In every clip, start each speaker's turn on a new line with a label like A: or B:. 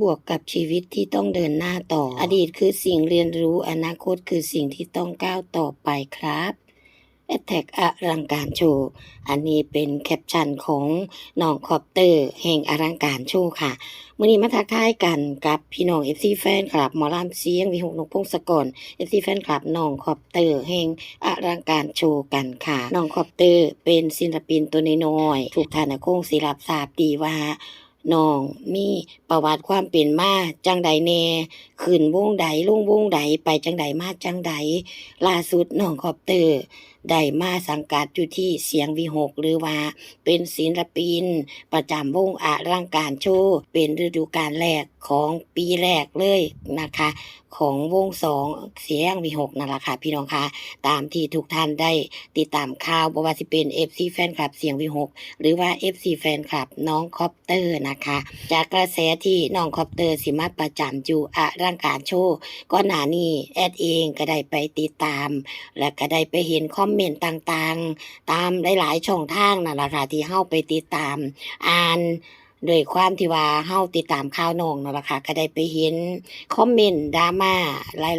A: วกกับชีวิตที่ต้องเดินหน้าต่ออดีตคือสิ่งเรียนรู้อนาคตคือสิ่งที่ต้องก้าวต่อไปครับแอทแทกอลังการโชว์อันนี้เป็นแคปชั่นของน้องคอปเตอร์แห่งอลังการโชว์ค่ะมื้อนี้มาทักทายกันกับพี่น้อง FC แฟนคลับหมอลำเสียงวิหกนกพงศกร FC แฟนคลับน้องคอปเตอร์แห่งอลังการโชว์กันค่ะน้องคอปเตอร์เป็นศิลปินตัวน้อยๆทุกท่านคงสิรับทราบดีว่าน้องมีประวัติความเป็นมาจังใดแน่ขึ้นวงใดลงวงใดไปจังใดมาจังใดล่าสุดน้องคอปเตอร์ได้มาสังกัดอยู่ที่เสียงวิหกหรือว่าเป็นศิลปินประจำวงอลังการโชว์เป็นฤดูกาลแรกของปีแรกเลยนะคะของวง2เสียงวิหกนั่นล่ะค่ะพี่น้องค่ะตามที่ทุกท่านได้ติดตามข่าวบ่ว่าสิเป็น FC แฟนคลับเสียงวิหกหรือว่า FC แฟนคลับน้องคอปเตอร์นะคะจากกระแสที่น้องคอปเตอร์สิมาประจำอยู่อลังการโชว์ก่อนหน้านี้แอดเองก็ได้ไปติดตามและก็ได้ไปเห็นคอมเมนต์ต่างๆตามหลายๆช่องทางนั่นล่ะค่ะที่เฮาไปติดตามอ่านด้วยความที่ว่าเฮาติดตามข่าวน้องนั่นล่ะค่ะก็ได้ไปเห็นคอมเมนต์ดราม่า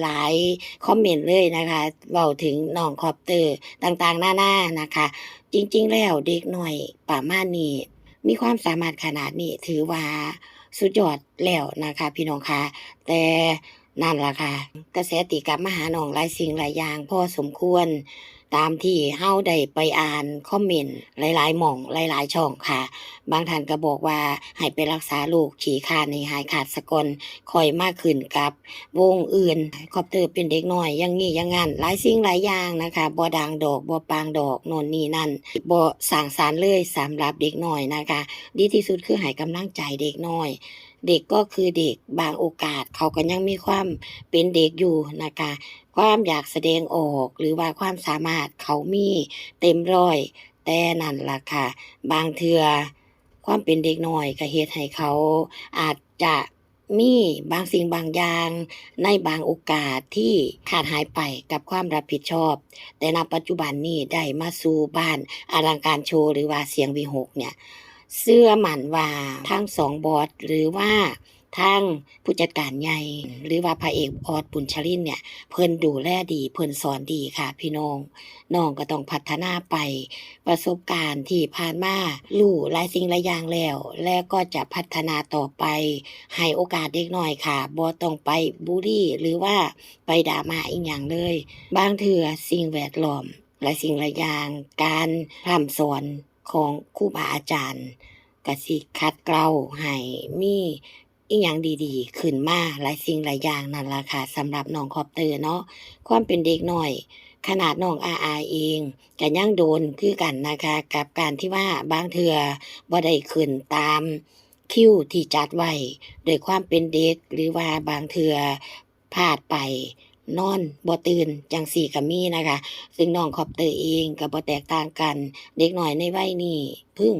A: หลายๆคอมเมนต์เลยนะคะเว้าถึงน้องคอปเตอร์ต่างๆนานานะคะจริงๆแล้วเด็กน้อยประมาณนี้มีความสามารถขนาดนี้ถือว่าสุดยอดแล้วนะคะพี่น้องค่ะแต่นั่นล่ะค่ะกระแสตีกลับมาหาน้องหลายสิ่งหลายอย่างพอสมควรตามที่เฮาได้ไปอ่านคอมเมนต์หลายๆหม่องหลายๆช่องค่ะบางท่านก็บอกว่าให้ไปรักษาโรคขี้คร้านให้หายขาดซะก่อนค่อยมาขึ้นกับวงอื่นคอปเตอร์เป็นเด็กน้อยอย่างงี้อย่างงั้นหลายสิ่งหลายอย่างนะคะบ่ดังดอกบ่ปางดอกโน่นนี่นั่นบ่สร้างสรรค์เลยสำหรับเด็กน้อยนะคะดีที่สุดคือให้กำลังใจเด็กน้อยเด็กก็คือเด็กบางโอกาสเขาก็ยังมีความเป็นเด็กอยู่นะคะความอยากแสดงออกหรือว่าความสามารถเขามีเต็มร้อยแต่นั่นล่ะค่ะบางเทื่อความเป็นเด็กน้อยก็เฮ็ดให้เขาอาจจะมีบางสิ่งบางอย่างในบางโอกาสที่ขาดหายไปกับความรับผิดชอบแต่ณปัจจุบันนี้ได้มาสู่บ้านอลังการโชว์หรือว่าเสียงวิหกเนี่ยเชื่อมั่นว่าทั้ง2บอสหรือว่าทางผู้จัดการใหญ่หรือว่าพระเอกออสบุญชรินทร์เนี่ยเพิ่นดูแลดีเพิ่นสอนดีค่ะพี่น้องน้องก็ต้องพัฒนาไปประสบการณ์ที่ผ่านมารู้หลายสิ่งหลายอย่างแล้วก็จะพัฒนาต่อไปให้โอกาสเด็กน้อยค่ะบ่ต้องไปบุลลีหรือว่าไปดราม่าอิหยังเลยบางเทื่อสิ่งแวดล้อมหลายสิ่งหลายอย่างการพร่ำสอนของครูบาอาจารย์ก็สิขัดเกลาให้มีอิหยังดีๆขึ้นมาหลายสิ่งหลายอย่างนั่นล่ะค่ะสำหรับน้องคอปเตอร์เนาะความเป็นเด็กน้อยขนาดน้องอาอายเองก็ยังโดนคือกันนะคะกับการที่ว่าบางเทื่อบ่ได้ขึ้นตามคิวที่จัดไว้ด้วยความเป็นเด็กหรือว่าบางเทื่อพลาดไปนอนบ่ตื่นจั่งซี้ก็มีนะคะซึ่งน้องคอปเตอร์เองก็บ่แตกต่างกันเด็กน้อยในวัยนี้พึ่ง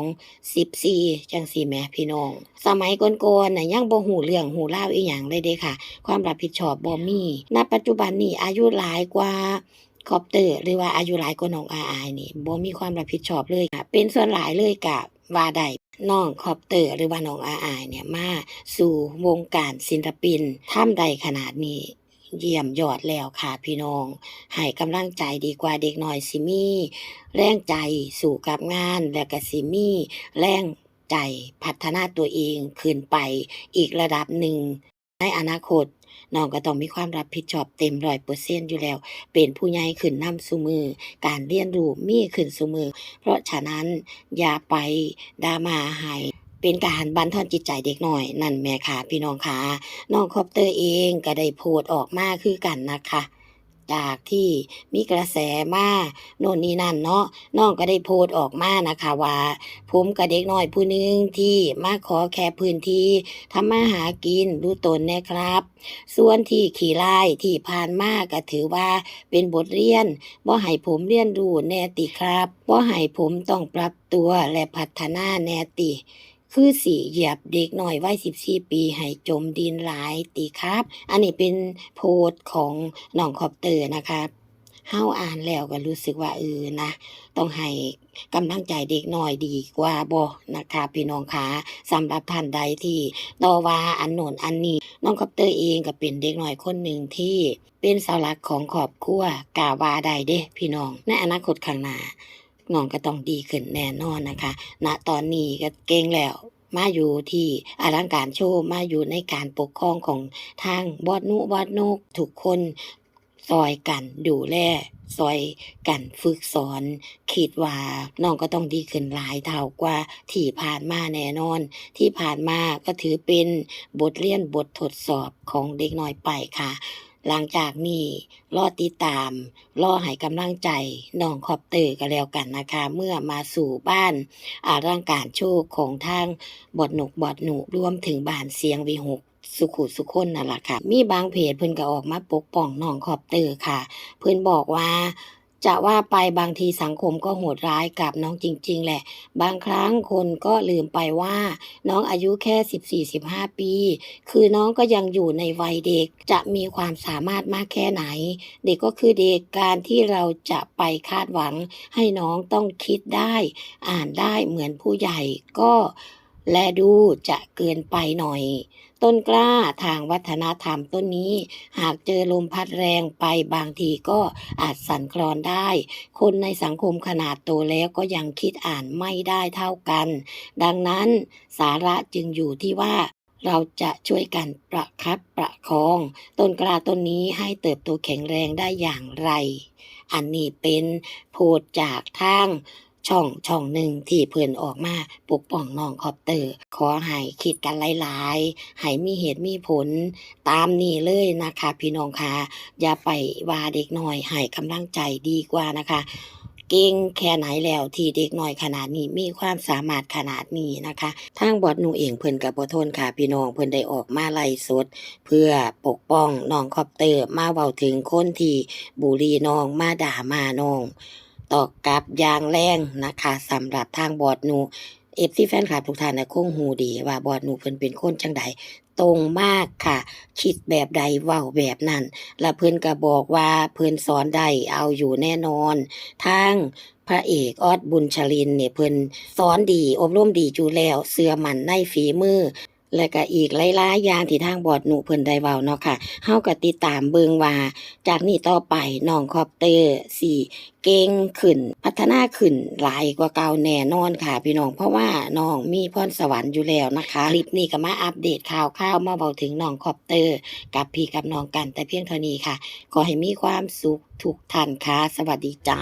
A: 12 14จั่งซี้แหมพี่น้องสมัยก่อนๆน่ะยังบ่รู้เรื่องรู้ราวอิหยังเลยเดะค่ะความรับผิดชอบบ่มีณปัจจุบันนี้อายุหลายกว่าคอปเตอร์หรือว่าอายุหลายกว่าน้องอาอายนี่บ่มีความรับผิดชอบเลยค่ะเป็นส่วนหลายเลยก็ว่าได้น้องคอปเตอร์หรือว่าน้องอาอายเนี่ยมาสู่วงการศิลปินทำได้ขนาดนี้เยี่ยมยอดแล้วค่ะพี่น้องให้กำลังใจดีกว่าเด็กน้อยสิมีแรงใจสู่กับงานแล้วก็สิมีแรงใจพัฒนาตัวเองขึ้นไปอีกระดับหนึ่งในอนาคตน้องก็ต้องมีความรับผิดชอบเต็ม100%อยู่แล้วเป็นผู้ใหญ่ขึ้นนำซุมื้อการเรียนรู้มีขึ้นซุมื้อเพราะฉะนั้นอย่าไปดราม่าให้เป็นการบั่นทอนจิตใจเด็กน้อยนั่นแหมค่ะพี่น้องค่ะน้องคอปเตอร์เองก็ได้โพสต์ออกมาคือกันนะคะจากที่มีกระแสมาโน่นนี่นั่นเนาะน้องก็ได้โพสต์ออกมานะคะว่าผมก็เด็กน้อยผู้หนึ่งที่มาขอแค่พื้นที่ทำมาหากินรู้ตนแหน่ครับส่วนที่ขี้ร้ายที่ผ่านมาก็ถือว่าเป็นบทเรียนบ่ให้ผมเรียนรู้แหน่ติครับบ่ให้ผมต้องปรับตัวและพัฒนาแหน่ติคือสิเหยียบเด็กน้อยวัย14 ปีให้จมดินหลายติครับอันนี้เป็นโพสต์ของน้องคอปเตอร์นะคะ เฮาอ่านแล้วก็รู้สึกว่านะต้องให้กำลังใจเด็กน้อยดีกว่าบ่นะคะพี่น้องขาสำหรับท่านใดที่ต่อว่าอันโน่นอันนี้น้องคอปเตอร์เองก็เป็นเด็กน้อยคนหนึ่งที่เป็นเสาหลักของครอบครัวกล้าว่าได้เด้พี่น้องในอนาคตข้างหน้าน้องก็ต้องดีขึ้นแน่นอนนะคะณตอนนี้ก็เก่งแล้วมาอยู่ที่อลังการโชว์มาอยู่ในการปกครองของทางบอดนุบอดนกทุกคนซอยกันดูแลซอยกันฝึกสอนคิดว่าน้องก็ต้องดีขึ้นหลายเท่ากว่าที่ผ่านมาแน่นอนที่ผ่านมาก็ถือเป็นบทเรียนบททดสอบของเด็กน้อยไปค่ะหลังจากนี้รอติดตามรอให้กำลังใจน้องคอปเตอร์ก็แล้วกันนะคะเมื่อมาสู่บ้านอลังการโชว์ของทางบอดนกบอดหนูรวมถึงบ้านเสียงวิหกสุขุสุคนนั่นล่ะค่ะมีบางเพจเพิ่นก็ออกมาปกป้องน้องคอปเตอร์ค่ะเพิ่นบอกว่าจะว่าไปบางทีสังคมก็โหดร้ายกับน้องจริงๆแหละบางครั้งคนก็ลืมไปว่าน้องอายุแค่14-15ปีคือน้องก็ยังอยู่ในวัยเด็กจะมีความสามารถมากแค่ไหนเด็กก็คือเด็กการที่เราจะไปคาดหวังให้น้องต้องคิดได้อ่านได้เหมือนผู้ใหญ่ก็และดูจะเกินไปหน่อยต้นกล้าทางวัฒนธรรมต้นนี้หากเจอลมพัดแรงไปบางทีก็อาจสั่นคลอนได้คนในสังคมขนาดโตแล้วก็ยังคิดอ่านไม่ได้เท่ากันดังนั้นสาระจึงอยู่ที่ว่าเราจะช่วยกันประคับประคองต้นกล้าต้นนี้ให้เติบโตแข็งแรงได้อย่างไรอันนี้เป็นโพสต์จากทางช่องหนึ่งที่เพิ่นออกมาปกป้องน้องคอปเตอร์ขอให้คิดกันหลายๆให้มีเหตุมีผลตามนี้เลยนะคะพี่น้องค่ะอย่าไปว่าเด็กน้อยให้กำลังใจดีกว่านะคะเก่งแค่ไหนแล้วที่เด็กน้อยขนาดนี้มีความสามารถขนาดนี้นะคะทางบอดหนูเองเพิ่นก็บ่ทนค่ะพี่น้องเพิ่นได้ออกมาไลฟ์สดเพื่อปกป้องน้องคอปเตอร์มาเว้าถึงคนที่บุลลีน้องมาด่ามาน้องตอบกลับอย่างแรงนะคะสำหรับทางบอดหนู FC แฟนคลับทุกท่านน่ะคงรู้ดีว่าบอดหนูเพิ่นเป็นคนจั่งใดตรงมากค่ะคิดแบบใดเว้าแบบนั้นแล้วเพิ่นก็บอกว่าเพิ่นสอนได้เอาอยู่แน่นอนทางพระเอกออสบุญชลินเนี่ยเพิ่นสอนดีอบรมดีอยู่แล้วเชื่อมั่นในฝีมือและก็อีกหลายๆอย่างที่ทางบอดหนูเพิ่นได้เว้าเนาะค่ะเฮาก็ติดตามเบิ่งว่าจากนี้ต่อไปน้องคอปเตอร์สิเก่งขึ้นพัฒนาขึ้นหลายกว่าเก่าแน่นอนค่ะพี่น้องเพราะว่าน้องมีพรสวรรค์อยู่แล้วนะคะคลิปนี้ก็มาอัปเดตข่าวๆมาเว้าถึงน้องคอปเตอร์กับพี่กับน้องกันแต่เพียงเท่านี้ค่ะขอให้มีความสุขทุกท่านค่ะสวัสดีจ้า